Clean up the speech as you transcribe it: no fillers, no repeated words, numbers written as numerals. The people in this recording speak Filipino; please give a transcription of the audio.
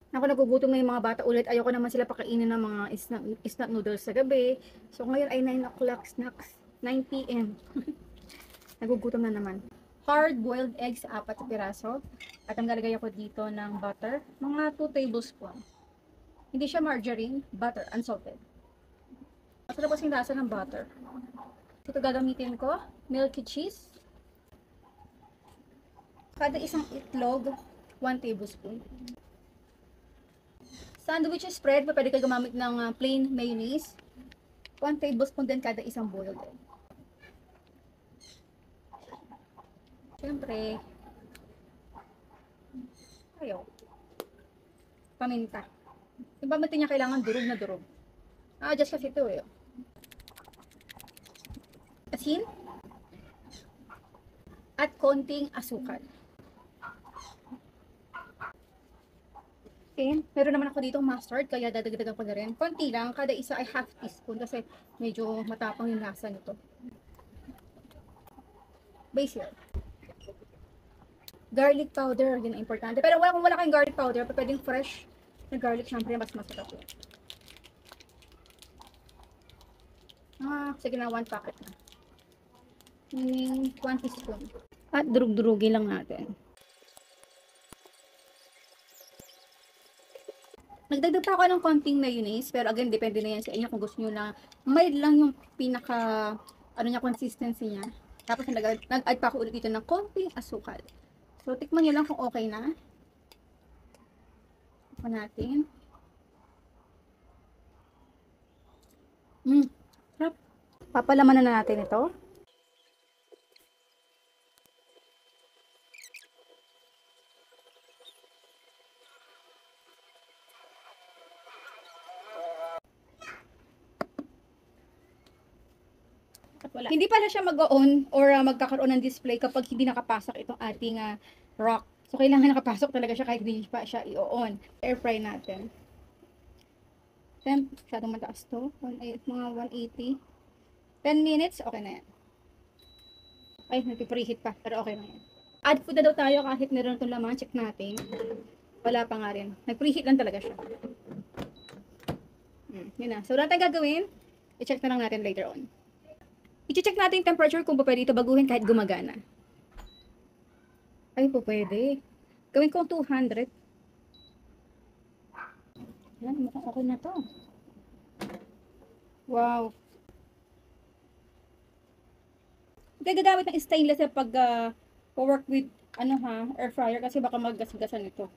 Naku, nagugutom na yung mga bata ulit. Ayoko naman sila pakainin ng mga instant noodles sa gabi. So, ngayon ay 9 o'clock snacks. 9 p.m. Nagugutom na naman. Hard-boiled eggs, 4 na piraso. At ang lalagay ako dito ng butter. Mga 2 tablespoon. Hindi siya margarine, butter, unsalted. Masarap kasi yung lasa ng butter. Ito gagamitin ko, milky cheese. Kada isang itlog, 1 tablespoon. Sandwich spread, pwede kayo gumamit ng plain mayonnaise. 1 tablespoon din kada isang boiled egg. Siyempre, ayaw. Paminta. Yung paminta niya kailangan durog na durog. Just kasi ito eh. Asin. At konting asukal. Okay. Meron naman ako ditong mustard, kaya dadagdagan ko na rin. Konti lang, kada isa ay half teaspoon kasi medyo matapang yung lasa nito. Basil. Garlic powder, yun ang importante. Pero kung wala kayong garlic powder, pwedeng fresh na garlic, syempre mas masarap yun. Sige na, 1 packet na. Meaning 1 teaspoon. At durug-durugin lang natin. Nagdagdag pa ako ng konting mayonnaise, pero again, depende na yan sa inyo kung gusto nyo na mild lang yung pinaka, consistency niya. Tapos nag-add pa ako ulit dito ng konting asukal. So, tikman nyo lang kung okay na. Tikman natin. Sarap. Papalaman na natin ito. Hindi pala siya mag-on or magkakaroon ng display kapag hindi nakapasok itong ating rock. So, kailangan nakapasok talaga siya kahit hindi pa siya i-on. Air fry natin. Then, masyadong mataas to. Mga 180. 10 minutes, okay na yan. Ay, nagpipreheat pa. Pero okay na yan. Add food na daw tayo kahit meron itong laman. Check natin. Wala pa nga rin. Nag-preheat lang talaga siya. Yun na. So, wala tayong gagawin. I-check na lang natin later on. I-check natin yung temperature kung pwede ito baguhin kahit gumagana. Ay, po pwede. Gawin kong 200. Yan, mukhang okay na to. Wow. Hindi gagamit ng stainless sa pag work with air fryer kasi baka maggasgasan ito.